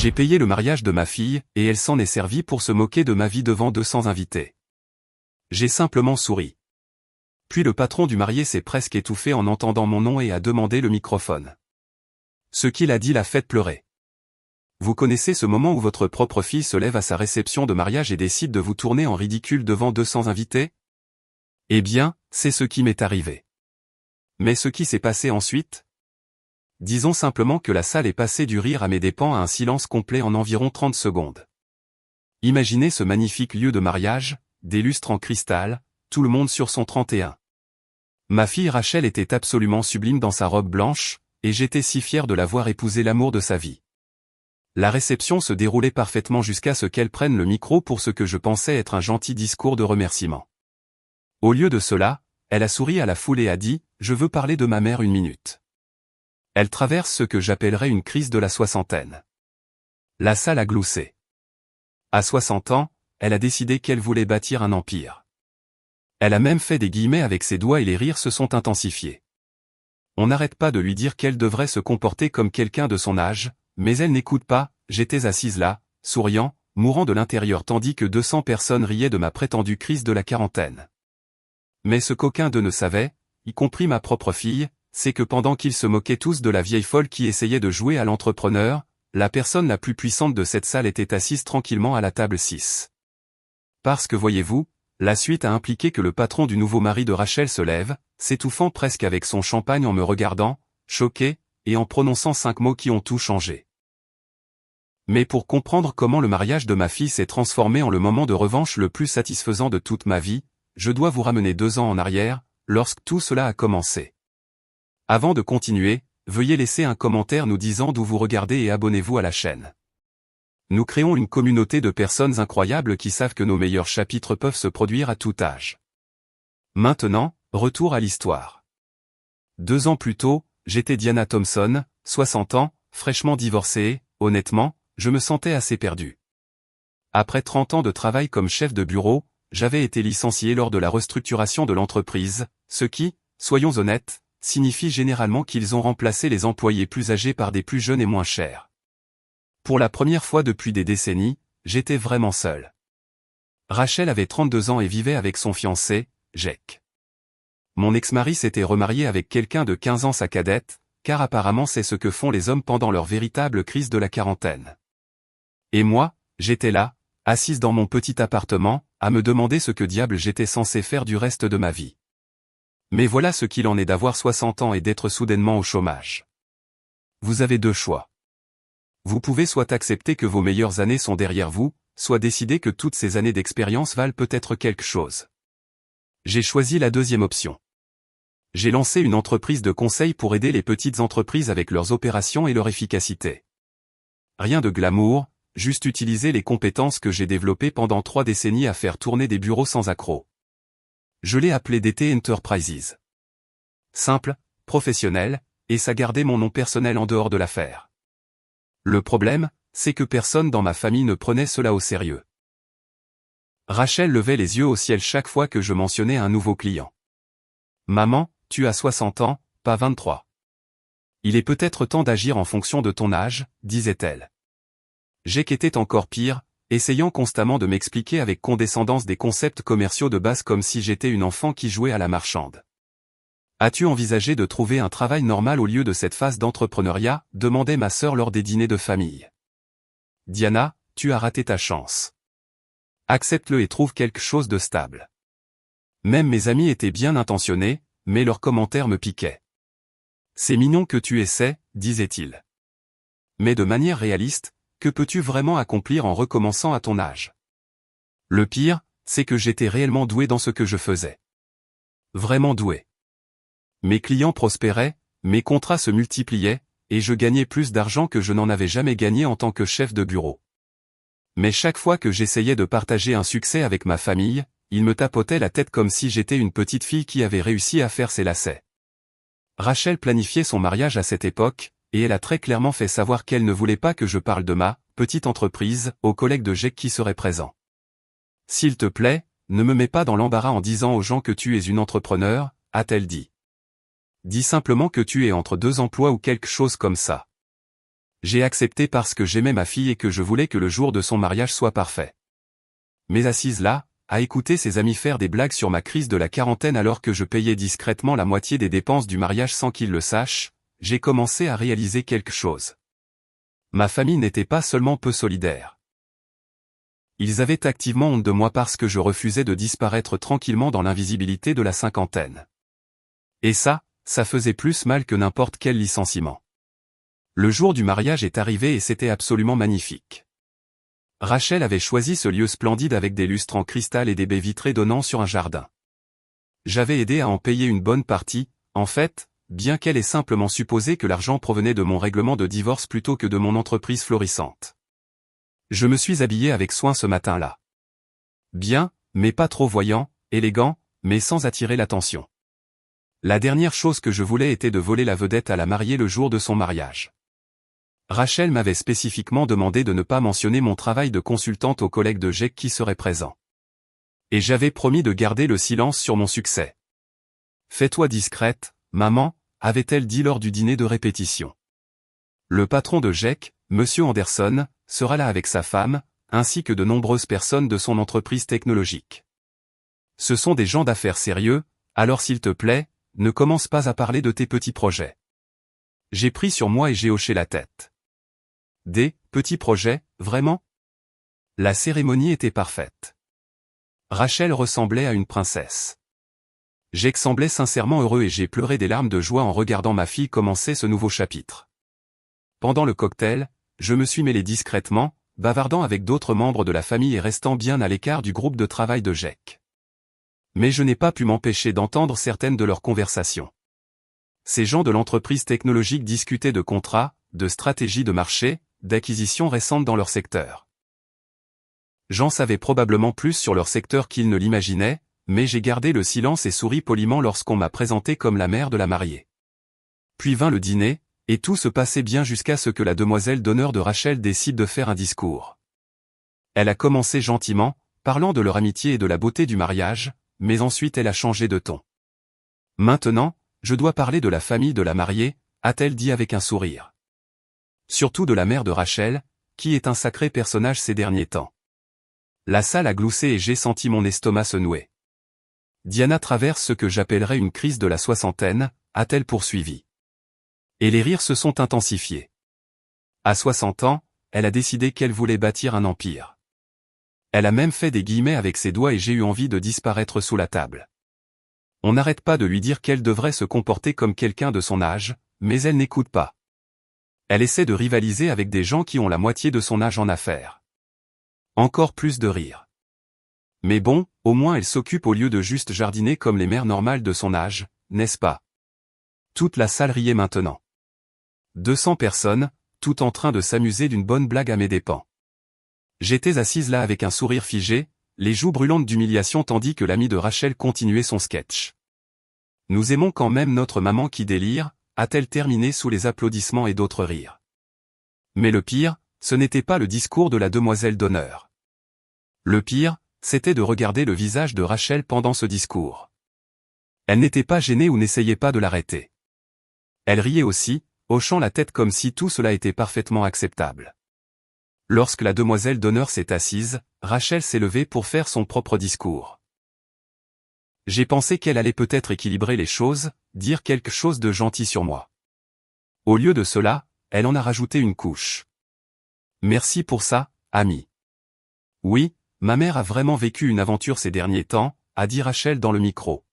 J'ai payé le mariage de ma fille, et elle s'en est servie pour se moquer de ma vie devant 200 invités. J'ai simplement souri. Puis le patron du marié s'est presque étouffé en entendant mon nom et a demandé le microphone. Ce qu'il a dit l'a fait pleurer. Vous connaissez ce moment où votre propre fille se lève à sa réception de mariage et décide de vous tourner en ridicule devant 200 invités? Eh bien, c'est ce qui m'est arrivé. Mais ce qui s'est passé ensuite? Disons simplement que la salle est passée du rire à mes dépens à un silence complet en environ 30 secondes. Imaginez ce magnifique lieu de mariage, des lustres en cristal, tout le monde sur son 31. Ma fille Rachel était absolument sublime dans sa robe blanche, et j'étais si fier de la voir épouser l'amour de sa vie. La réception se déroulait parfaitement jusqu'à ce qu'elle prenne le micro pour ce que je pensais être un gentil discours de remerciement. Au lieu de cela, elle a souri à la foule et a dit « Je veux parler de ma mère une minute ». Elle traverse ce que j'appellerais une crise de la soixantaine. La salle a gloussé. À 60 ans, elle a décidé qu'elle voulait bâtir un empire. Elle a même fait des guillemets avec ses doigts et les rires se sont intensifiés. On n'arrête pas de lui dire qu'elle devrait se comporter comme quelqu'un de son âge, mais elle n'écoute pas. J'étais assise là, souriant, mourant de l'intérieur tandis que 200 personnes riaient de ma prétendue crise de la quarantaine. Mais ce qu'aucun d'eux ne savait, y compris ma propre fille, c'est que pendant qu'ils se moquaient tous de la vieille folle qui essayait de jouer à l'entrepreneur, la personne la plus puissante de cette salle était assise tranquillement à la table 6. Parce que voyez-vous, la suite a impliqué que le patron du nouveau mari de Rachel se lève, s'étouffant presque avec son champagne en me regardant, choqué, et en prononçant 5 mots qui ont tout changé. Mais pour comprendre comment le mariage de ma fille s'est transformé en le moment de revanche le plus satisfaisant de toute ma vie, je dois vous ramener 2 ans en arrière, lorsque tout cela a commencé. Avant de continuer, veuillez laisser un commentaire nous disant d'où vous regardez et abonnez-vous à la chaîne. Nous créons une communauté de personnes incroyables qui savent que nos meilleurs chapitres peuvent se produire à tout âge. Maintenant, retour à l'histoire. 2 ans plus tôt, j'étais Diana Thompson, 60 ans, fraîchement divorcée et, honnêtement, je me sentais assez perdu. Après 30 ans de travail comme chef de bureau, j'avais été licencié lors de la restructuration de l'entreprise, ce qui, soyons honnêtes, signifie généralement qu'ils ont remplacé les employés plus âgés par des plus jeunes et moins chers. Pour la première fois depuis des décennies, j'étais vraiment seul. Rachel avait 32 ans et vivait avec son fiancé, Jake. Mon ex-mari s'était remarié avec quelqu'un de 15 ans sa cadette, car apparemment c'est ce que font les hommes pendant leur véritable crise de la quarantaine. Et moi, j'étais là, assise dans mon petit appartement, à me demander ce que diable j'étais censé faire du reste de ma vie. Mais voilà ce qu'il en est d'avoir 60 ans et d'être soudainement au chômage. Vous avez 2 choix. Vous pouvez soit accepter que vos meilleures années sont derrière vous, soit décider que toutes ces années d'expérience valent peut-être quelque chose. J'ai choisi la deuxième option. J'ai lancé une entreprise de conseil pour aider les petites entreprises avec leurs opérations et leur efficacité. Rien de glamour, juste utiliser les compétences que j'ai développées pendant 3 décennies à faire tourner des bureaux sans accroc. Je l'ai appelé DT Enterprises. Simple, professionnel, et ça gardait mon nom personnel en dehors de l'affaire. Le problème, c'est que personne dans ma famille ne prenait cela au sérieux. Rachel levait les yeux au ciel chaque fois que je mentionnais un nouveau client. Maman, tu as 60 ans, pas 23. Il est peut-être temps d'agir en fonction de ton âge, disait-elle. Jake était encore pire, essayant constamment de m'expliquer avec condescendance des concepts commerciaux de base comme si j'étais une enfant qui jouait à la marchande. As-tu envisagé de trouver un travail normal au lieu de cette phase d'entrepreneuriat, demandait ma sœur lors des dîners de famille. Diana, tu as raté ta chance. Accepte-le et trouve quelque chose de stable. Même mes amis étaient bien intentionnés, mais leurs commentaires me piquaient. C'est mignon que tu essaies, disait-il. Mais de manière réaliste, que peux-tu vraiment accomplir en recommençant à ton âge? Le pire, c'est que j'étais réellement doué dans ce que je faisais. Vraiment doué. Mes clients prospéraient, mes contrats se multipliaient, et je gagnais plus d'argent que je n'en avais jamais gagné en tant que chef de bureau. Mais chaque fois que j'essayais de partager un succès avec ma famille, ils me tapotaient la tête comme si j'étais une petite fille qui avait réussi à faire ses lacets. Rachel planifiait son mariage à cette époque, et elle a très clairement fait savoir qu'elle ne voulait pas que je parle de ma petite entreprise aux collègues de Jake qui seraient présents. S'il te plaît, ne me mets pas dans l'embarras en disant aux gens que tu es une entrepreneur, a-t-elle dit. Dis simplement que tu es entre 2 emplois ou quelque chose comme ça. J'ai accepté parce que j'aimais ma fille et que je voulais que le jour de son mariage soit parfait. Mais assise là, à écouter ses amis faire des blagues sur ma crise de la quarantaine alors que je payais discrètement la moitié des dépenses du mariage sans qu'ils le sachent, j'ai commencé à réaliser quelque chose. Ma famille n'était pas seulement peu solidaire. Ils avaient activement honte de moi parce que je refusais de disparaître tranquillement dans l'invisibilité de la cinquantaine. Et ça faisait plus mal que n'importe quel licenciement. Le jour du mariage est arrivé et c'était absolument magnifique. Rachel avait choisi ce lieu splendide avec des lustres en cristal et des baies vitrées donnant sur un jardin. J'avais aidé à en payer une bonne partie, en fait, bien qu'elle ait simplement supposé que l'argent provenait de mon règlement de divorce plutôt que de mon entreprise florissante. Je me suis habillé avec soin ce matin-là. Bien, mais pas trop voyant, élégant, mais sans attirer l'attention. La dernière chose que je voulais était de voler la vedette à la mariée le jour de son mariage. Rachel m'avait spécifiquement demandé de ne pas mentionner mon travail de consultante aux collègues de GEC qui seraient présents. Et j'avais promis de garder le silence sur mon succès. « Fais-toi discrète, maman », avait-elle dit lors du dîner de répétition. Le patron de GEC, Monsieur Anderson, sera là avec sa femme, ainsi que de nombreuses personnes de son entreprise technologique. Ce sont des gens d'affaires sérieux, alors s'il te plaît, ne commence pas à parler de tes petits projets. J'ai pris sur moi et j'ai hoché la tête. Des petits projets, vraiment? La cérémonie était parfaite. Rachel ressemblait à une princesse. Jake semblait sincèrement heureux et j'ai pleuré des larmes de joie en regardant ma fille commencer ce nouveau chapitre. Pendant le cocktail, je me suis mêlé discrètement, bavardant avec d'autres membres de la famille et restant bien à l'écart du groupe de travail de Jake. Mais je n'ai pas pu m'empêcher d'entendre certaines de leurs conversations. Ces gens de l'entreprise technologique discutaient de contrats, de stratégies de marché, d'acquisitions récentes dans leur secteur. J'en savais probablement plus sur leur secteur qu'ils ne l'imaginaient, mais j'ai gardé le silence et souri poliment lorsqu'on m'a présenté comme la mère de la mariée. Puis vint le dîner, et tout se passait bien jusqu'à ce que la demoiselle d'honneur de Rachel décide de faire un discours. Elle a commencé gentiment, parlant de leur amitié et de la beauté du mariage, mais ensuite elle a changé de ton. « Maintenant, je dois parler de la famille de la mariée », a-t-elle dit avec un sourire. Surtout de la mère de Rachel, qui est un sacré personnage ces derniers temps. La salle a gloussé et j'ai senti mon estomac se nouer. Diana traverse ce que j'appellerais une crise de la soixantaine, a-t-elle poursuivi. Et les rires se sont intensifiés. À 60 ans, elle a décidé qu'elle voulait bâtir un empire. Elle a même fait des guillemets avec ses doigts et j'ai eu envie de disparaître sous la table. On n'arrête pas de lui dire qu'elle devrait se comporter comme quelqu'un de son âge, mais elle n'écoute pas. Elle essaie de rivaliser avec des gens qui ont la moitié de son âge en affaires. Encore plus de rire. Mais bon, au moins elle s'occupe au lieu de juste jardiner comme les mères normales de son âge, n'est-ce pas? Toute la salle riait maintenant. 200 personnes, tout en train de s'amuser d'une bonne blague à mes dépens. J'étais assise là avec un sourire figé, les joues brûlantes d'humiliation tandis que l'ami de Rachel continuait son sketch. Nous aimons quand même notre maman qui délire, a-t-elle terminé sous les applaudissements et d'autres rires. Mais le pire, ce n'était pas le discours de la demoiselle d'honneur. Le pire, c'était de regarder le visage de Rachel pendant ce discours. Elle n'était pas gênée ou n'essayait pas de l'arrêter. Elle riait aussi, hochant la tête comme si tout cela était parfaitement acceptable. Lorsque la demoiselle d'honneur s'est assise, Rachel s'est levée pour faire son propre discours. J'ai pensé qu'elle allait peut-être équilibrer les choses, dire quelque chose de gentil sur moi. Au lieu de cela, elle en a rajouté une couche. Merci pour ça, ami. Oui, ma mère a vraiment vécu une aventure ces derniers temps, a dit Rachel dans le micro.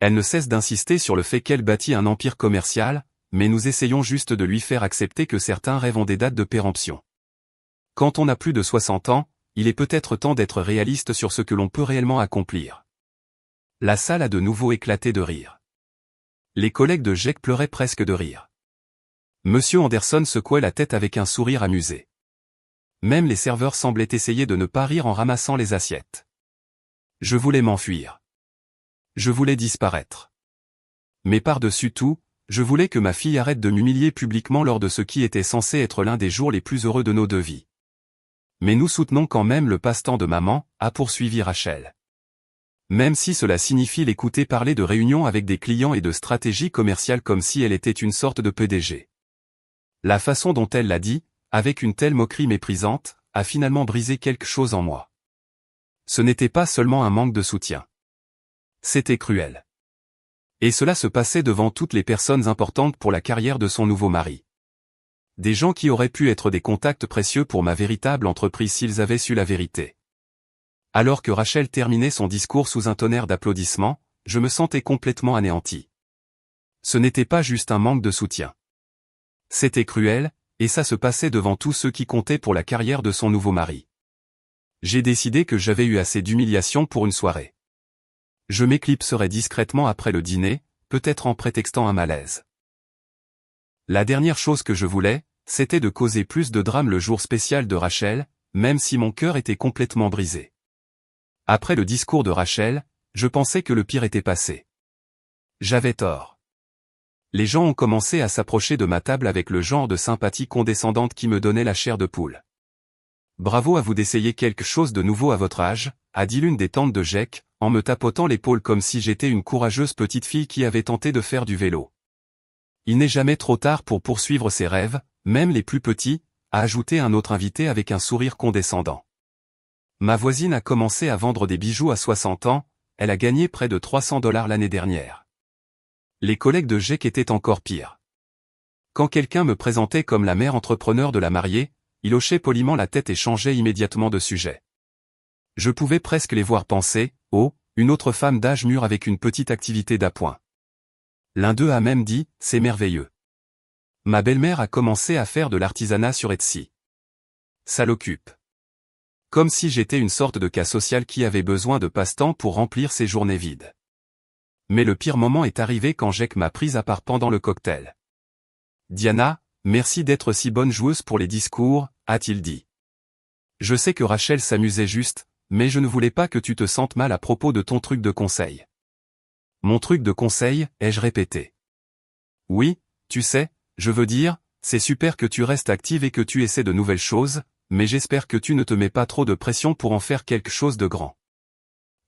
Elle ne cesse d'insister sur le fait qu'elle bâtit un empire commercial, mais nous essayons juste de lui faire accepter que certains rêves ont des dates de péremption. Quand on a plus de 60 ans, il est peut-être temps d'être réaliste sur ce que l'on peut réellement accomplir. La salle a de nouveau éclaté de rire. Les collègues de Jake pleuraient presque de rire. Monsieur Anderson secouait la tête avec un sourire amusé. Même les serveurs semblaient essayer de ne pas rire en ramassant les assiettes. Je voulais m'enfuir. Je voulais disparaître. Mais par-dessus tout, je voulais que ma fille arrête de m'humilier publiquement lors de ce qui était censé être l'un des jours les plus heureux de nos deux vies. Mais nous soutenons quand même le passe-temps de maman, a poursuivi Rachel. Même si cela signifie l'écouter parler de réunions avec des clients et de stratégies commerciales comme si elle était une sorte de PDG. La façon dont elle l'a dit, avec une telle moquerie méprisante, a finalement brisé quelque chose en moi. Ce n'était pas seulement un manque de soutien. C'était cruel. Et cela se passait devant toutes les personnes importantes pour la carrière de son nouveau mari. Des gens qui auraient pu être des contacts précieux pour ma véritable entreprise s'ils avaient su la vérité. Alors que Rachel terminait son discours sous un tonnerre d'applaudissements, je me sentais complètement anéanti. Ce n'était pas juste un manque de soutien. C'était cruel, et ça se passait devant tous ceux qui comptaient pour la carrière de son nouveau mari. J'ai décidé que j'avais eu assez d'humiliation pour une soirée. Je m'éclipserai discrètement après le dîner, peut-être en prétextant un malaise. La dernière chose que je voulais, c'était de causer plus de drame le jour spécial de Rachel, même si mon cœur était complètement brisé. Après le discours de Rachel, je pensais que le pire était passé. J'avais tort. Les gens ont commencé à s'approcher de ma table avec le genre de sympathie condescendante qui me donnait la chair de poule. Bravo à vous d'essayer quelque chose de nouveau à votre âge, a dit l'une des tantes de Jake, en me tapotant l'épaule comme si j'étais une courageuse petite fille qui avait tenté de faire du vélo. Il n'est jamais trop tard pour poursuivre ses rêves, même les plus petits, a ajouté un autre invité avec un sourire condescendant. Ma voisine a commencé à vendre des bijoux à 60 ans, elle a gagné près de $300 l'année dernière. Les collègues de Jake étaient encore pires. Quand quelqu'un me présentait comme la mère entrepreneur de la mariée, il hochait poliment la tête et changeait immédiatement de sujet. Je pouvais presque les voir penser, « Oh, une autre femme d'âge mûr avec une petite activité d'appoint. » L'un d'eux a même dit, « C'est merveilleux. » Ma belle-mère a commencé à faire de l'artisanat sur Etsy. Ça l'occupe. Comme si j'étais une sorte de cas social qui avait besoin de passe-temps pour remplir ses journées vides. Mais le pire moment est arrivé quand Jake m'a prise à part pendant le cocktail. « Diana, merci d'être si bonne joueuse pour les discours, » a-t-il dit. Je sais que Rachel s'amusait juste, mais je ne voulais pas que tu te sentes mal à propos de ton truc de conseil. Mon truc de conseil, ai-je répété. Oui, tu sais, je veux dire, c'est super que tu restes active et que tu essaies de nouvelles choses, mais j'espère que tu ne te mets pas trop de pression pour en faire quelque chose de grand.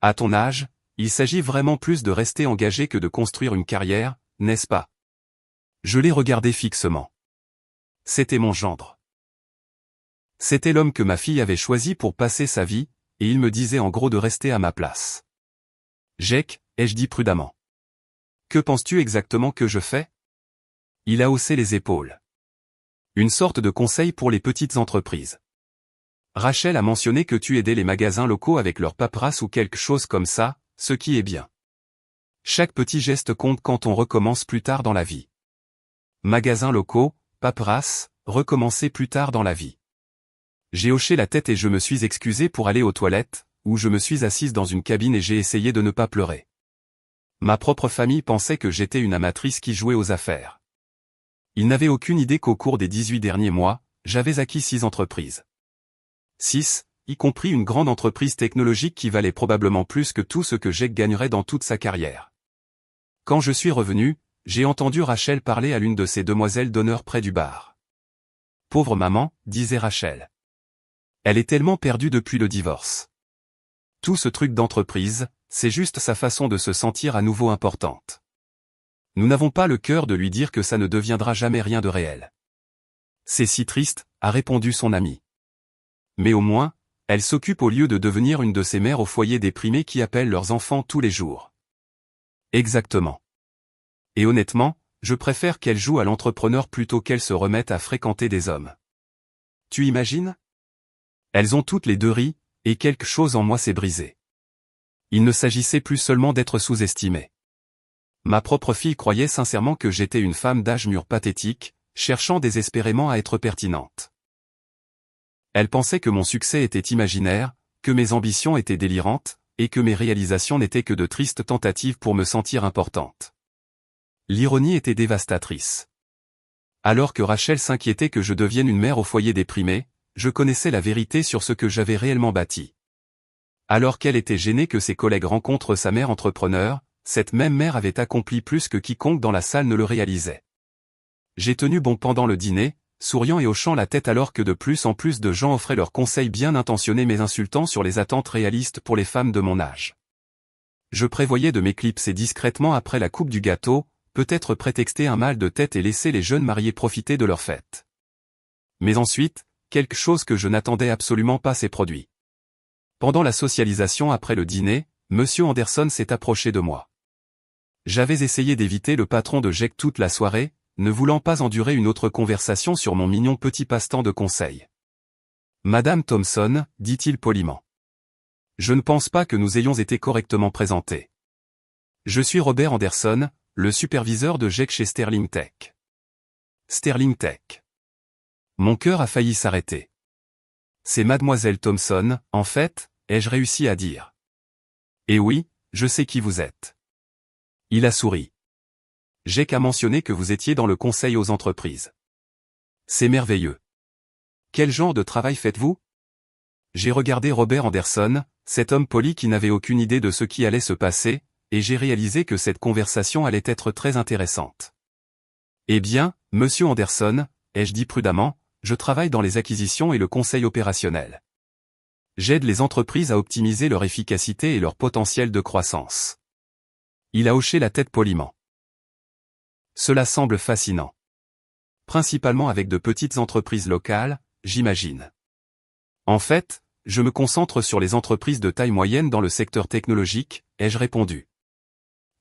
À ton âge, il s'agit vraiment plus de rester engagé que de construire une carrière, n'est-ce pas? Je l'ai regardé fixement. C'était mon gendre. C'était l'homme que ma fille avait choisi pour passer sa vie, et il me disait en gros de rester à ma place. Jake, ai-je dit prudemment. Que penses-tu exactement que je fais? Il a haussé les épaules. Une sorte de conseil pour les petites entreprises. Rachel a mentionné que tu aidais les magasins locaux avec leur paperasse ou quelque chose comme ça, ce qui est bien. Chaque petit geste compte quand on recommence plus tard dans la vie. Magasins locaux, paperasse, recommencer plus tard dans la vie. J'ai hoché la tête et je me suis excusé pour aller aux toilettes, où je me suis assise dans une cabine et j'ai essayé de ne pas pleurer. Ma propre famille pensait que j'étais une amatrice qui jouait aux affaires. Ils n'avaient aucune idée qu'au cours des 18 derniers mois, j'avais acquis 6 entreprises. 6, y compris une grande entreprise technologique qui valait probablement plus que tout ce que Jake gagnerait dans toute sa carrière. Quand je suis revenu, j'ai entendu Rachel parler à l'une de ces demoiselles d'honneur près du bar. « Pauvre maman », disait Rachel. Elle est tellement perdue depuis le divorce. Tout ce truc d'entreprise, c'est juste sa façon de se sentir à nouveau importante. Nous n'avons pas le cœur de lui dire que ça ne deviendra jamais rien de réel. C'est si triste, a répondu son ami. Mais au moins, elle s'occupe au lieu de devenir une de ces mères au foyer déprimées qui appellent leurs enfants tous les jours. Exactement. Et honnêtement, je préfère qu'elle joue à l'entrepreneur plutôt qu'elle se remette à fréquenter des hommes. Tu imagines? Elles ont toutes les deux ri, et quelque chose en moi s'est brisé. Il ne s'agissait plus seulement d'être sous-estimé. Ma propre fille croyait sincèrement que j'étais une femme d'âge mûr pathétique, cherchant désespérément à être pertinente. Elle pensait que mon succès était imaginaire, que mes ambitions étaient délirantes, et que mes réalisations n'étaient que de tristes tentatives pour me sentir importante. L'ironie était dévastatrice. Alors que Rachel s'inquiétait que je devienne une mère au foyer déprimé, je connaissais la vérité sur ce que j'avais réellement bâti. Alors qu'elle était gênée que ses collègues rencontrent sa mère entrepreneur, cette même mère avait accompli plus que quiconque dans la salle ne le réalisait. J'ai tenu bon pendant le dîner, souriant et hochant la tête alors que de plus en plus de gens offraient leurs conseils bien intentionnés mais insultants sur les attentes réalistes pour les femmes de mon âge. Je prévoyais de m'éclipser discrètement après la coupe du gâteau, peut-être prétexter un mal de tête et laisser les jeunes mariés profiter de leur fête. Mais ensuite, quelque chose que je n'attendais absolument pas s'est produit. Pendant la socialisation après le dîner, Monsieur Anderson s'est approché de moi. J'avais essayé d'éviter le patron de GEC toute la soirée, ne voulant pas endurer une autre conversation sur mon mignon petit passe-temps de conseil. Madame Thompson, dit-il poliment. Je ne pense pas que nous ayons été correctement présentés. Je suis Robert Anderson, le superviseur de GEC chez Sterling Tech. Sterling Tech. Mon cœur a failli s'arrêter. C'est Mademoiselle Thompson, en fait, ai-je réussi à dire. Eh oui, je sais qui vous êtes. Il a souri. GEC a mentionné que vous étiez dans le conseil aux entreprises. C'est merveilleux. Quel genre de travail faites-vous? J'ai regardé Robert Anderson, cet homme poli qui n'avait aucune idée de ce qui allait se passer, et j'ai réalisé que cette conversation allait être très intéressante. Eh bien, Monsieur Anderson, ai-je dit prudemment, je travaille dans les acquisitions et le conseil opérationnel. J'aide les entreprises à optimiser leur efficacité et leur potentiel de croissance. Il a hoché la tête poliment. Cela semble fascinant. Principalement avec de petites entreprises locales, j'imagine. En fait, je me concentre sur les entreprises de taille moyenne dans le secteur technologique, ai-je répondu.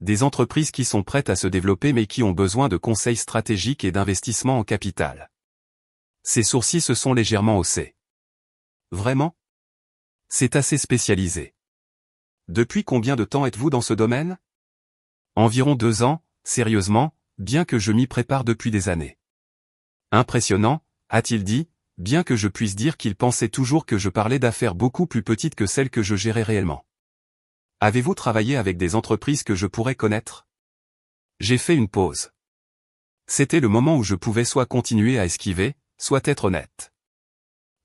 Des entreprises qui sont prêtes à se développer mais qui ont besoin de conseils stratégiques et d'investissements en capital. Ses sourcils se sont légèrement haussés. Vraiment? C'est assez spécialisé. Depuis combien de temps êtes-vous dans ce domaine? Environ 2 ans, sérieusement, bien que je m'y prépare depuis des années. Impressionnant, a-t-il dit, bien que je puisse dire qu'il pensait toujours que je parlais d'affaires beaucoup plus petites que celles que je gérais réellement. Avez-vous travaillé avec des entreprises que je pourrais connaître? J'ai fait une pause. C'était le moment où je pouvais soit continuer à esquiver, soit être honnête.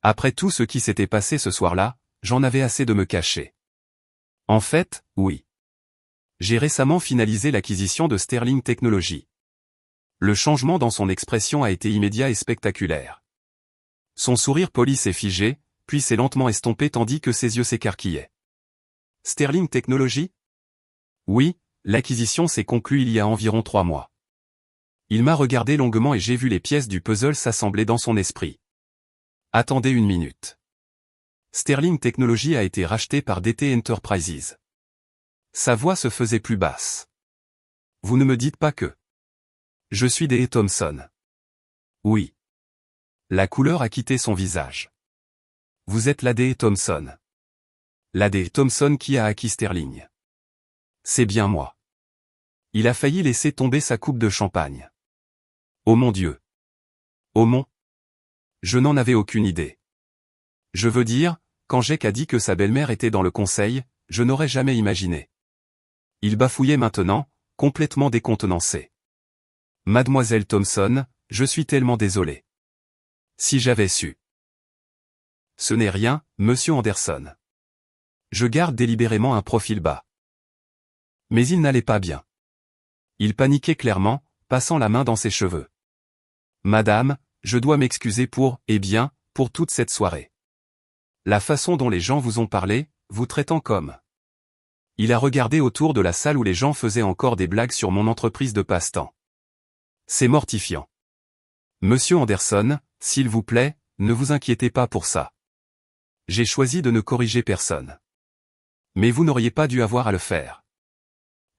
Après tout ce qui s'était passé ce soir-là, j'en avais assez de me cacher. En fait, oui. J'ai récemment finalisé l'acquisition de Sterling Technologies. Le changement dans son expression a été immédiat et spectaculaire. Son sourire poli s'est figé, puis s'est lentement estompé tandis que ses yeux s'écarquillaient. Sterling Technologies? Oui, l'acquisition s'est conclue il y a environ 3 mois. Il m'a regardé longuement et j'ai vu les pièces du puzzle s'assembler dans son esprit. Attendez une minute. Sterling Technologies a été racheté par DT Enterprises. Sa voix se faisait plus basse. Vous ne me dites pas que... Je suis D.E. Thompson. Oui. La couleur a quitté son visage. Vous êtes la D.E. Thompson. La D.E. Thompson qui a acquis Sterling. C'est bien moi. Il a failli laisser tomber sa coupe de champagne. Oh mon Dieu. Oh mon. Je n'en avais aucune idée. Je veux dire, quand Jack a dit que sa belle-mère était dans le conseil, je n'aurais jamais imaginé. Il bafouillait maintenant, complètement décontenancé. Mademoiselle Thompson, je suis tellement désolé. Si j'avais su. Ce n'est rien, Monsieur Anderson. Je garde délibérément un profil bas. Mais il n'allait pas bien. Il paniquait clairement, passant la main dans ses cheveux. Madame, je dois m'excuser pour, pour toute cette soirée. La façon dont les gens vous ont parlé, vous traitant comme. Il a regardé autour de la salle où les gens faisaient encore des blagues sur mon entreprise de passe-temps. C'est mortifiant. Monsieur Anderson, s'il vous plaît, ne vous inquiétez pas pour ça. J'ai choisi de ne corriger personne. Mais vous n'auriez pas dû avoir à le faire.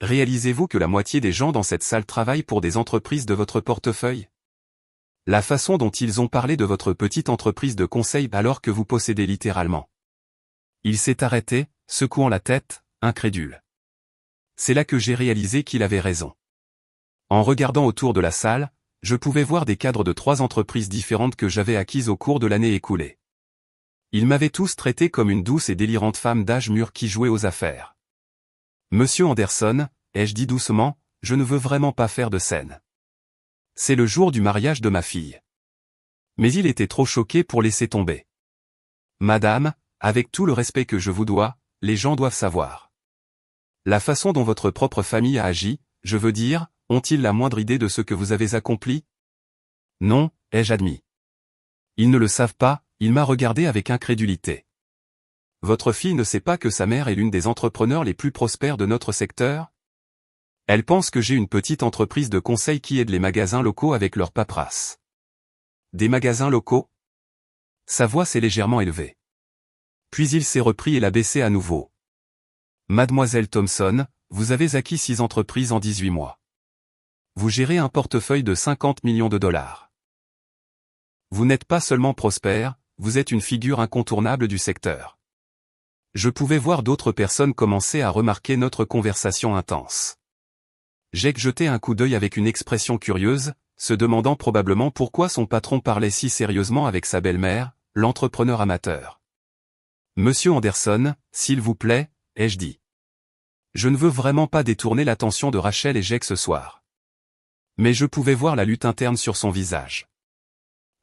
Réalisez-vous que la moitié des gens dans cette salle travaillent pour des entreprises de votre portefeuille? La façon dont ils ont parlé de votre petite entreprise de conseil alors que vous possédez littéralement. Il s'est arrêté, secouant la tête, incrédule. C'est là que j'ai réalisé qu'il avait raison. En regardant autour de la salle, je pouvais voir des cadres de 3 entreprises différentes que j'avais acquises au cours de l'année écoulée. Ils m'avaient tous traité comme une douce et délirante femme d'âge mûr qui jouait aux affaires. Monsieur Anderson, ai-je dit doucement, je ne veux vraiment pas faire de scène. C'est le jour du mariage de ma fille. Mais il était trop choqué pour laisser tomber. Madame, avec tout le respect que je vous dois, les gens doivent savoir. La façon dont votre propre famille a agi, je veux dire, ont-ils la moindre idée de ce que vous avez accompli? Non, ai-je admis. Ils ne le savent pas, il m'a regardé avec incrédulité. Votre fille ne sait pas que sa mère est l'une des entrepreneurs les plus prospères de notre secteur? Elle pense que j'ai une petite entreprise de conseil qui aide les magasins locaux avec leur paperasse. Des magasins locaux? Sa voix s'est légèrement élevée. Puis il s'est repris et l'a baissé à nouveau. Mademoiselle Thompson, vous avez acquis 6 entreprises en 18 mois. Vous gérez un portefeuille de 50 millions de dollars. Vous n'êtes pas seulement prospère, vous êtes une figure incontournable du secteur. Je pouvais voir d'autres personnes commencer à remarquer notre conversation intense. Jake jetait un coup d'œil avec une expression curieuse, se demandant probablement pourquoi son patron parlait si sérieusement avec sa belle-mère, l'entrepreneur amateur. Monsieur Anderson, s'il vous plaît, ai-je dit. Je ne veux vraiment pas détourner l'attention de Rachel et Jake ce soir. Mais je pouvais voir la lutte interne sur son visage.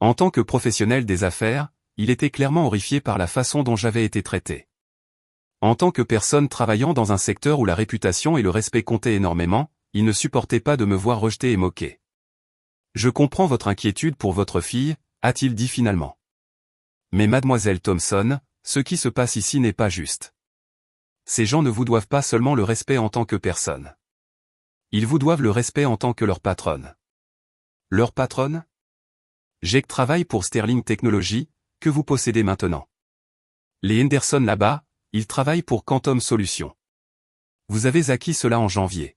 En tant que professionnel des affaires, il était clairement horrifié par la façon dont j'avais été traité. En tant que personne travaillant dans un secteur où la réputation et le respect comptaient énormément, il ne supportait pas de me voir rejeté et moqué. Je comprends votre inquiétude pour votre fille, a-t-il dit finalement. Mais mademoiselle Thompson, ce qui se passe ici n'est pas juste. Ces gens ne vous doivent pas seulement le respect en tant que personne. Ils vous doivent le respect en tant que leur patronne. Leur patronne? Jake travaille pour Sterling Technologies, que vous possédez maintenant. Les Henderson là-bas, ils travaillent pour Quantum Solutions. Vous avez acquis cela en janvier.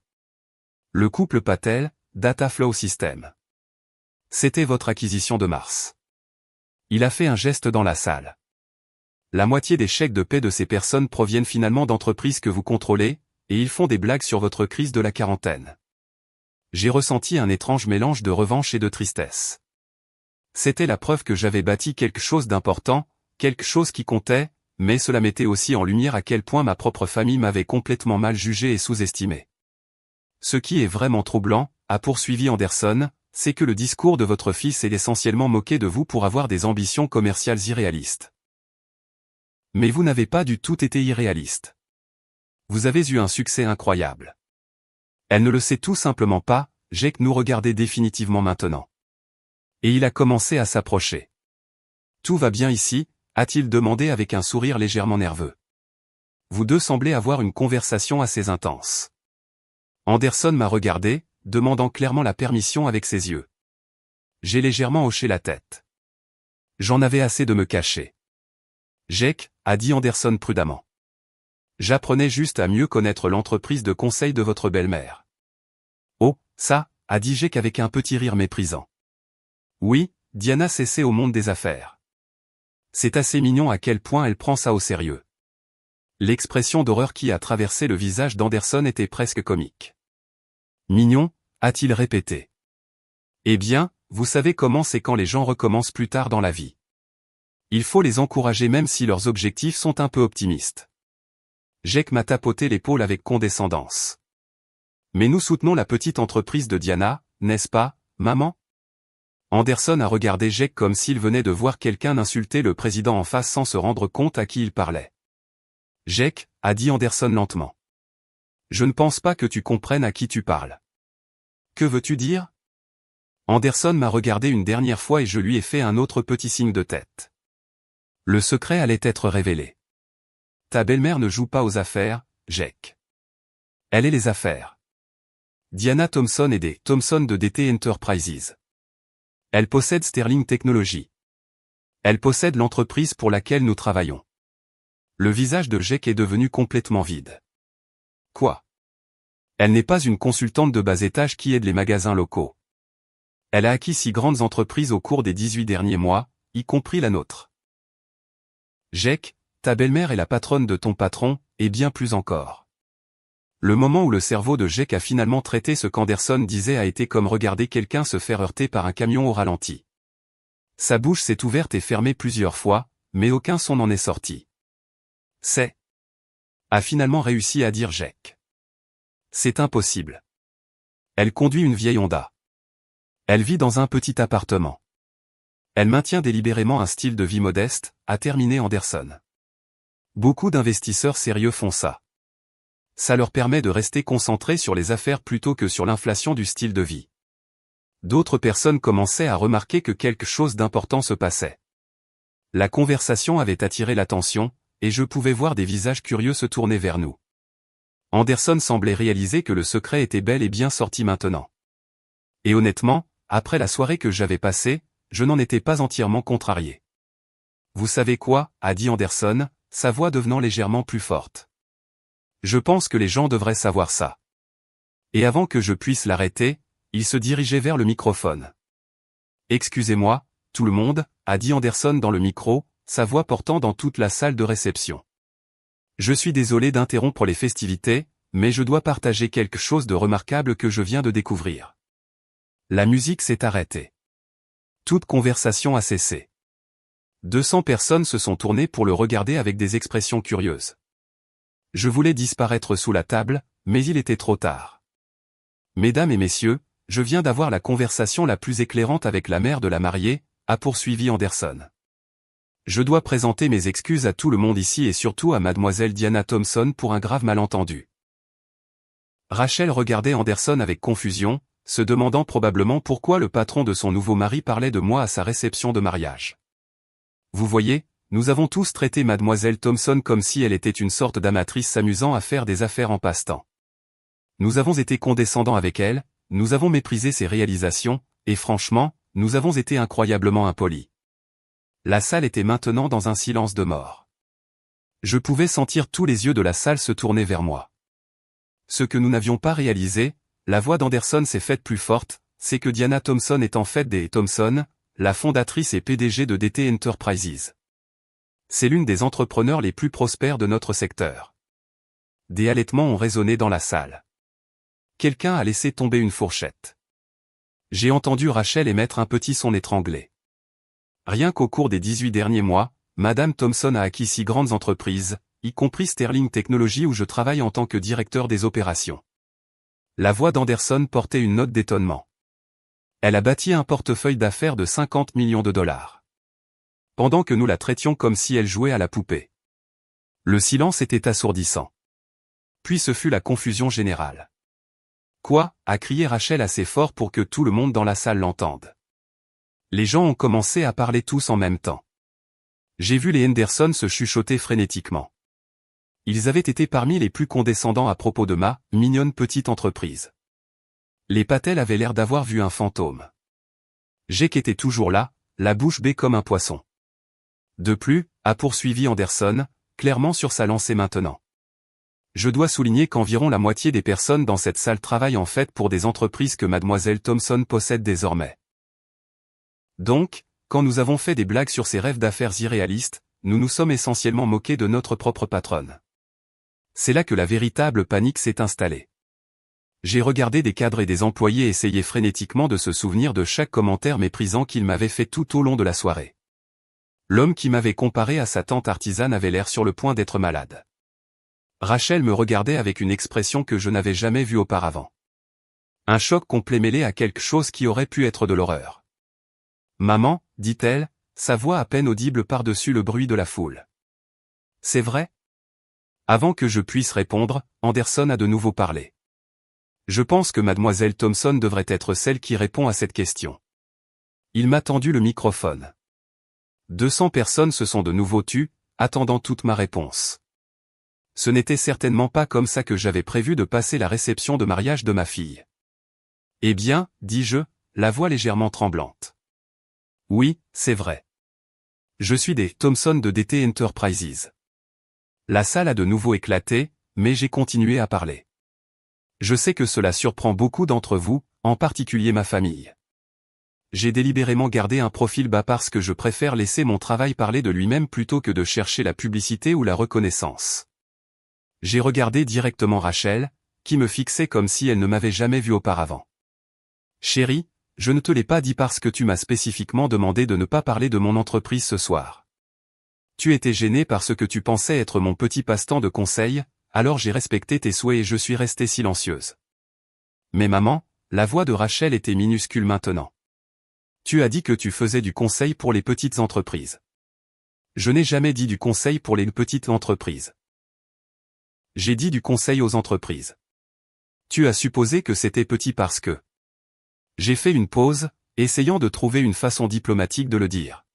Le couple Patel, Data Flow System. C'était votre acquisition de mars. Il a fait un geste dans la salle. La moitié des chèques de paie de ces personnes proviennent finalement d'entreprises que vous contrôlez, et ils font des blagues sur votre crise de la quarantaine. J'ai ressenti un étrange mélange de revanche et de tristesse. C'était la preuve que j'avais bâti quelque chose d'important, quelque chose qui comptait, mais cela mettait aussi en lumière à quel point ma propre famille m'avait complètement mal jugé et sous-estimé. Ce qui est vraiment troublant, a poursuivi Anderson, c'est que le discours de votre fils est essentiellement moqué de vous pour avoir des ambitions commerciales irréalistes. Mais vous n'avez pas du tout été irréaliste. Vous avez eu un succès incroyable. Elle ne le sait tout simplement pas, Jake nous regardait définitivement maintenant. Et il a commencé à s'approcher. Tout va bien ici, a-t-il demandé avec un sourire légèrement nerveux. Vous deux semblez avoir une conversation assez intense. Anderson m'a regardé, demandant clairement la permission avec ses yeux. J'ai légèrement hoché la tête. J'en avais assez de me cacher. Jake, a dit Anderson prudemment. J'apprenais juste à mieux connaître l'entreprise de conseil de votre belle-mère. Oh, ça, a dit Jake avec un petit rire méprisant. Oui, Diana s'essaie au monde des affaires. C'est assez mignon à quel point elle prend ça au sérieux. L'expression d'horreur qui a traversé le visage d'Anderson était presque comique. Mignon, a-t-il répété. Eh bien, vous savez comment c'est quand les gens recommencent plus tard dans la vie. Il faut les encourager même si leurs objectifs sont un peu optimistes. Jake m'a tapoté l'épaule avec condescendance. Mais nous soutenons la petite entreprise de Diana, n'est-ce pas, maman? Anderson a regardé Jake comme s'il venait de voir quelqu'un insulter le président en face sans se rendre compte à qui il parlait. Jake, a dit Anderson lentement. Je ne pense pas que tu comprennes à qui tu parles. Que veux-tu dire? Anderson m'a regardé une dernière fois et je lui ai fait un autre petit signe de tête. Le secret allait être révélé. Ta belle-mère ne joue pas aux affaires, Jake. Elle est les affaires. Diana Thompson est des Thompson de DT Enterprises. Elle possède Sterling Technologies. Elle possède l'entreprise pour laquelle nous travaillons. Le visage de Jake est devenu complètement vide. Quoi? Elle n'est pas une consultante de bas étage qui aide les magasins locaux. Elle a acquis 6 grandes entreprises au cours des 18 derniers mois, y compris la nôtre. Jake, ta belle-mère est la patronne de ton patron, et bien plus encore. Le moment où le cerveau de Jake a finalement traité ce qu'Anderson disait a été comme regarder quelqu'un se faire heurter par un camion au ralenti. Sa bouche s'est ouverte et fermée plusieurs fois, mais aucun son n'en est sorti. C'est. A finalement réussi à dire Jake. C'est impossible. Elle conduit une vieille Honda. Elle vit dans un petit appartement. Elle maintient délibérément un style de vie modeste, a terminé Anderson. Beaucoup d'investisseurs sérieux font ça. Ça leur permet de rester concentrés sur les affaires plutôt que sur l'inflation du style de vie. D'autres personnes commençaient à remarquer que quelque chose d'important se passait. La conversation avait attiré l'attention, et je pouvais voir des visages curieux se tourner vers nous. Anderson semblait réaliser que le secret était bel et bien sorti maintenant. Et honnêtement, après la soirée que j'avais passée, je n'en étais pas entièrement contrarié. Vous savez quoi, a dit Anderson, sa voix devenant légèrement plus forte. Je pense que les gens devraient savoir ça. Et avant que je puisse l'arrêter, il se dirigeait vers le microphone. Excusez-moi, tout le monde, a dit Anderson dans le micro, sa voix portant dans toute la salle de réception. Je suis désolé d'interrompre les festivités, mais je dois partager quelque chose de remarquable que je viens de découvrir. La musique s'est arrêtée. Toute conversation a cessé. 200 personnes se sont tournées pour le regarder avec des expressions curieuses. Je voulais disparaître sous la table, mais il était trop tard. Mesdames et messieurs, je viens d'avoir la conversation la plus éclairante avec la mère de la mariée, a poursuivi Anderson. Je dois présenter mes excuses à tout le monde ici et surtout à mademoiselle Diana Thompson pour un grave malentendu. Rachel regardait Anderson avec confusion, se demandant probablement pourquoi le patron de son nouveau mari parlait de moi à sa réception de mariage. Vous voyez, nous avons tous traité mademoiselle Thompson comme si elle était une sorte d'amatrice s'amusant à faire des affaires en passe-temps. Nous avons été condescendants avec elle, nous avons méprisé ses réalisations, et franchement, nous avons été incroyablement impolis. La salle était maintenant dans un silence de mort. Je pouvais sentir tous les yeux de la salle se tourner vers moi. Ce que nous n'avions pas réalisé, la voix d'Anderson s'est faite plus forte, c'est que Diana Thompson est en fait des Thompson, la fondatrice et PDG de DT Enterprises. C'est l'une des entrepreneurs les plus prospères de notre secteur. Des halètements ont résonné dans la salle. Quelqu'un a laissé tomber une fourchette. J'ai entendu Rachel émettre un petit son étranglé. Rien qu'au cours des 18 derniers mois, Madame Thompson a acquis 6 grandes entreprises, y compris Sterling Technologies où je travaille en tant que directeur des opérations. La voix d'Anderson portait une note d'étonnement. Elle a bâti un portefeuille d'affaires de 50 millions de dollars. Pendant que nous la traitions comme si elle jouait à la poupée. Le silence était assourdissant. Puis ce fut la confusion générale. Quoi, a crié Rachel assez fort pour que tout le monde dans la salle l'entende. Les gens ont commencé à parler tous en même temps. J'ai vu les Henderson se chuchoter frénétiquement. Ils avaient été parmi les plus condescendants à propos de ma mignonne petite entreprise. Les Patel avaient l'air d'avoir vu un fantôme. Jake était toujours là, la bouche bée comme un poisson. De plus, a poursuivi Anderson, clairement sur sa lancée maintenant. Je dois souligner qu'environ la moitié des personnes dans cette salle travaillent en fait pour des entreprises que mademoiselle Thompson possède désormais. Donc, quand nous avons fait des blagues sur ces rêves d'affaires irréalistes, nous nous sommes essentiellement moqués de notre propre patronne. C'est là que la véritable panique s'est installée. J'ai regardé des cadres et des employés essayer frénétiquement de se souvenir de chaque commentaire méprisant qu'ils m'avaient fait tout au long de la soirée. L'homme qui m'avait comparé à sa tante artisane avait l'air sur le point d'être malade. Rachel me regardait avec une expression que je n'avais jamais vue auparavant. Un choc complet mêlé à quelque chose qui aurait pu être de l'horreur. « Maman », dit-elle, sa voix à peine audible par-dessus le bruit de la foule. « C'est vrai ?» Avant que je puisse répondre, Anderson a de nouveau parlé. Je pense que mademoiselle Thompson devrait être celle qui répond à cette question. Il m'a tendu le microphone. 200 personnes se sont de nouveau tues, attendant toute ma réponse. Ce n'était certainement pas comme ça que j'avais prévu de passer la réception de mariage de ma fille. Eh bien, dis-je, la voix légèrement tremblante. Oui, c'est vrai. Je suis des Thompson de DT Enterprises. La salle a de nouveau éclaté, mais j'ai continué à parler. Je sais que cela surprend beaucoup d'entre vous, en particulier ma famille. J'ai délibérément gardé un profil bas parce que je préfère laisser mon travail parler de lui-même plutôt que de chercher la publicité ou la reconnaissance. J'ai regardé directement Rachel, qui me fixait comme si elle ne m'avait jamais vu auparavant. Chérie, je ne te l'ai pas dit parce que tu m'as spécifiquement demandé de ne pas parler de mon entreprise ce soir. Tu étais gênée parce que tu pensais être mon petit passe-temps de conseil, alors j'ai respecté tes souhaits et je suis restée silencieuse. Mais maman, la voix de Rachel était minuscule maintenant. Tu as dit que tu faisais du conseil pour les petites entreprises. Je n'ai jamais dit du conseil pour les petites entreprises. J'ai dit du conseil aux entreprises. Tu as supposé que c'était petit parce que... J'ai fait une pause, essayant de trouver une façon diplomatique de le dire.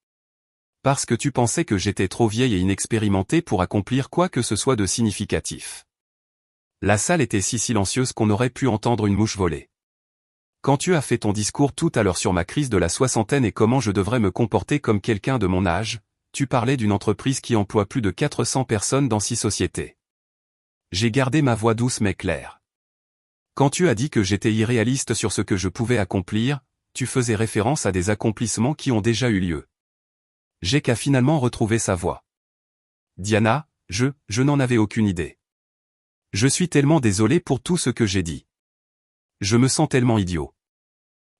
Parce que tu pensais que j'étais trop vieille et inexpérimentée pour accomplir quoi que ce soit de significatif. La salle était si silencieuse qu'on aurait pu entendre une mouche voler. Quand tu as fait ton discours tout à l'heure sur ma crise de la soixantaine et comment je devrais me comporter comme quelqu'un de mon âge, tu parlais d'une entreprise qui emploie plus de 400 personnes dans 6 sociétés. J'ai gardé ma voix douce mais claire. Quand tu as dit que j'étais irréaliste sur ce que je pouvais accomplir, tu faisais référence à des accomplissements qui ont déjà eu lieu. Jake a finalement retrouvé sa voix. Diana, je n'en avais aucune idée. Je suis tellement désolé pour tout ce que j'ai dit. Je me sens tellement idiot.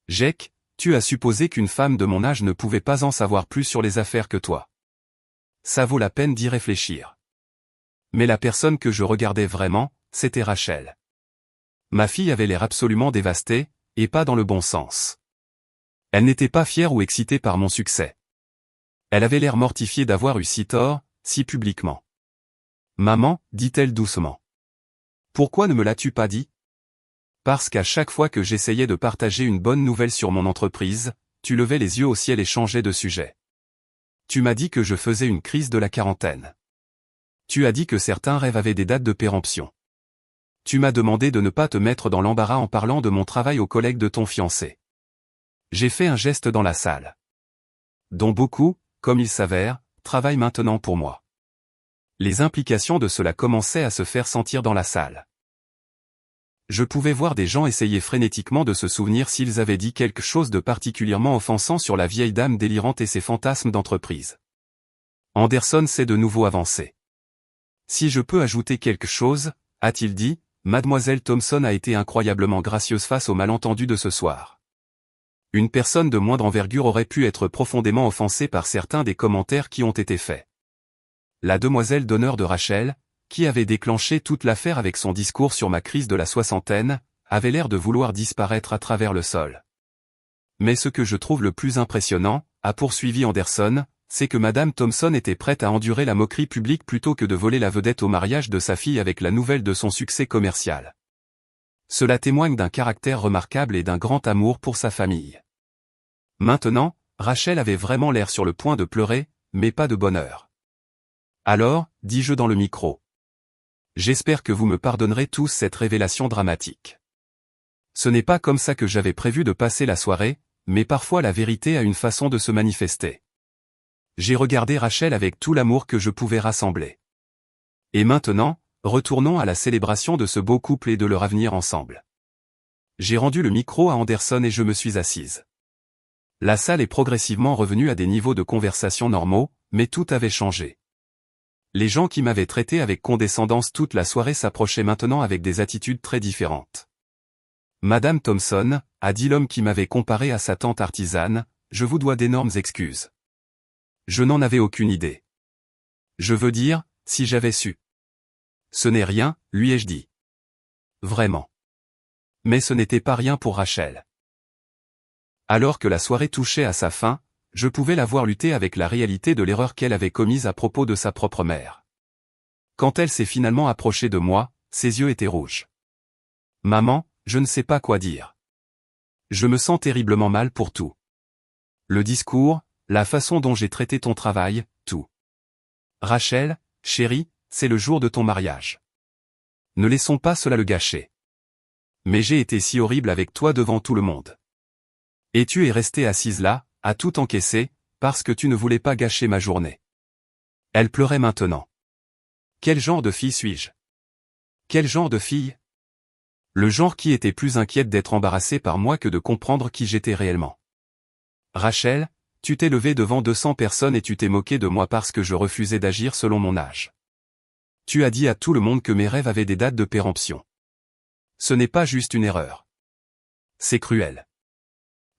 Jake, tu as supposé qu'une femme de mon âge ne pouvait pas en savoir plus sur les affaires que toi. Ça vaut la peine d'y réfléchir. Mais la personne que je regardais vraiment, c'était Rachel. Ma fille avait l'air absolument dévastée, et pas dans le bon sens. Elle n'était pas fière ou excitée par mon succès. Elle avait l'air mortifiée d'avoir eu si tort, si publiquement. Maman, dit-elle doucement. Pourquoi ne me l'as-tu pas dit? Parce qu'à chaque fois que j'essayais de partager une bonne nouvelle sur mon entreprise, tu levais les yeux au ciel et changeais de sujet. Tu m'as dit que je faisais une crise de la quarantaine. Tu as dit que certains rêves avaient des dates de péremption. Tu m'as demandé de ne pas te mettre dans l'embarras en parlant de mon travail aux collègues de ton fiancé. J'ai fait un geste dans la salle. Dont beaucoup, comme il s'avère, travaillent maintenant pour moi. Les implications de cela commençaient à se faire sentir dans la salle. Je pouvais voir des gens essayer frénétiquement de se souvenir s'ils avaient dit quelque chose de particulièrement offensant sur la vieille dame délirante et ses fantasmes d'entreprise. Anderson s'est de nouveau avancé. Si je peux ajouter quelque chose, a-t-il dit, Mademoiselle Thompson a été incroyablement gracieuse face au malentendu de ce soir. Une personne de moindre envergure aurait pu être profondément offensée par certains des commentaires qui ont été faits. La demoiselle d'honneur de Rachel, qui avait déclenché toute l'affaire avec son discours sur ma crise de la soixantaine, avait l'air de vouloir disparaître à travers le sol. Mais ce que je trouve le plus impressionnant, a poursuivi Anderson, c'est que Madame Thompson était prête à endurer la moquerie publique plutôt que de voler la vedette au mariage de sa fille avec la nouvelle de son succès commercial. Cela témoigne d'un caractère remarquable et d'un grand amour pour sa famille. Maintenant, Rachel avait vraiment l'air sur le point de pleurer, mais pas de bonheur. Alors, dis-je dans le micro. J'espère que vous me pardonnerez tous cette révélation dramatique. Ce n'est pas comme ça que j'avais prévu de passer la soirée, mais parfois la vérité a une façon de se manifester. J'ai regardé Rachel avec tout l'amour que je pouvais rassembler. Et maintenant, retournons à la célébration de ce beau couple et de leur avenir ensemble. J'ai rendu le micro à Anderson et je me suis assise. La salle est progressivement revenue à des niveaux de conversation normaux, mais tout avait changé. Les gens qui m'avaient traité avec condescendance toute la soirée s'approchaient maintenant avec des attitudes très différentes. Madame Thompson, a dit l'homme qui m'avait comparé à sa tante artisane, je vous dois d'énormes excuses. Je n'en avais aucune idée. Je veux dire, si j'avais su. Ce n'est rien, lui ai-je dit. Vraiment. Mais ce n'était pas rien pour Rachel. Alors que la soirée touchait à sa fin, je pouvais la voir lutter avec la réalité de l'erreur qu'elle avait commise à propos de sa propre mère. Quand elle s'est finalement approchée de moi, ses yeux étaient rouges. Maman, je ne sais pas quoi dire. Je me sens terriblement mal pour tout. Le discours, la façon dont j'ai traité ton travail, tout. Rachel, chérie, c'est le jour de ton mariage. Ne laissons pas cela le gâcher. Mais j'ai été si horrible avec toi devant tout le monde. Et tu es restée assise là, à tout encaisser, parce que tu ne voulais pas gâcher ma journée. Elle pleurait maintenant. Quel genre de fille suis-je? Quel genre de fille? Le genre qui était plus inquiète d'être embarrassée par moi que de comprendre qui j'étais réellement. Rachel, tu t'es levée devant 200 personnes et tu t'es moquée de moi parce que je refusais d'agir selon mon âge. Tu as dit à tout le monde que mes rêves avaient des dates de péremption. Ce n'est pas juste une erreur. C'est cruel.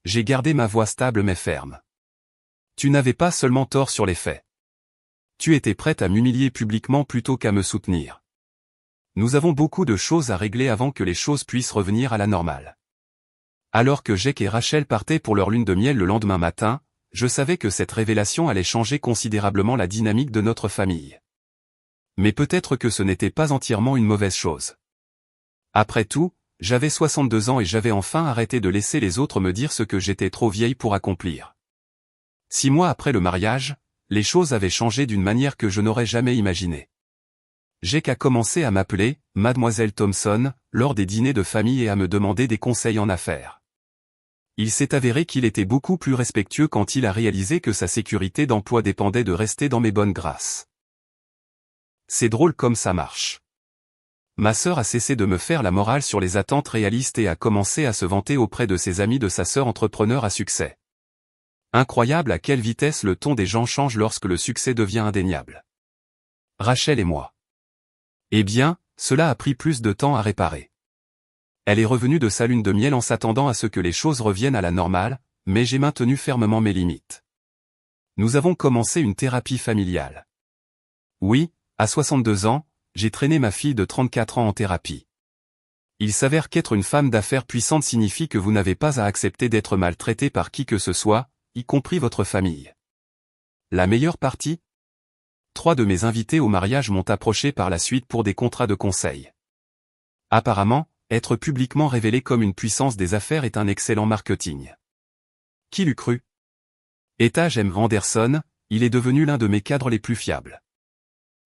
J'ai gardé ma voix stable mais ferme. Tu n'avais pas seulement tort sur les faits. Tu étais prête à m'humilier publiquement plutôt qu'à me soutenir. Nous avons beaucoup de choses à régler avant que les choses puissent revenir à la normale. Alors que Jake et Rachel partaient pour leur lune de miel le lendemain matin, je savais que cette révélation allait changer considérablement la dynamique de notre famille. Mais peut-être que ce n'était pas entièrement une mauvaise chose. Après tout, j'avais 62 ans et j'avais enfin arrêté de laisser les autres me dire ce que j'étais trop vieille pour accomplir. 6 mois après le mariage, les choses avaient changé d'une manière que je n'aurais jamais imaginée. Jake a commencé à m'appeler « Mademoiselle Thompson » lors des dîners de famille et à me demander des conseils en affaires. Il s'est avéré qu'il était beaucoup plus respectueux quand il a réalisé que sa sécurité d'emploi dépendait de rester dans mes bonnes grâces. C'est drôle comme ça marche. Ma sœur a cessé de me faire la morale sur les attentes réalistes et a commencé à se vanter auprès de ses amis de sa sœur entrepreneur à succès. Incroyable à quelle vitesse le ton des gens change lorsque le succès devient indéniable. Rachel et moi. Eh bien, cela a pris plus de temps à réparer. Elle est revenue de sa lune de miel en s'attendant à ce que les choses reviennent à la normale, mais j'ai maintenu fermement mes limites. Nous avons commencé une thérapie familiale. Oui, à 62 ans, j'ai traîné ma fille de 34 ans en thérapie. Il s'avère qu'être une femme d'affaires puissante signifie que vous n'avez pas à accepter d'être maltraitée par qui que ce soit, y compris votre famille. La meilleure partie ? 3 de mes invités au mariage m'ont approché par la suite pour des contrats de conseil. Apparemment, être publiquement révélé comme une puissance des affaires est un excellent marketing. Qui l'eût cru ? Etage M. Anderson, il est devenu l'un de mes cadres les plus fiables.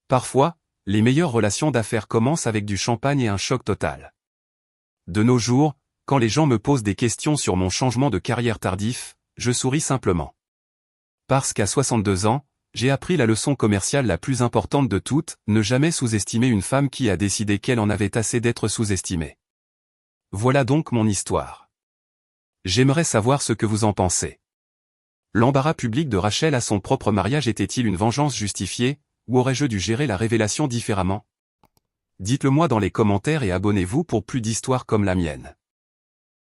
Parfois, les meilleures relations d'affaires commencent avec du champagne et un choc total. De nos jours, quand les gens me posent des questions sur mon changement de carrière tardif, je souris simplement. Parce qu'à 62 ans, j'ai appris la leçon commerciale la plus importante de toutes, ne jamais sous-estimer une femme qui a décidé qu'elle en avait assez d'être sous-estimée. Voilà donc mon histoire. J'aimerais savoir ce que vous en pensez. L'embarras public de Rachel à son propre mariage était-il une vengeance justifiée, ou aurais-je dû gérer la révélation différemment ? Dites-le moi dans les commentaires et abonnez-vous pour plus d'histoires comme la mienne.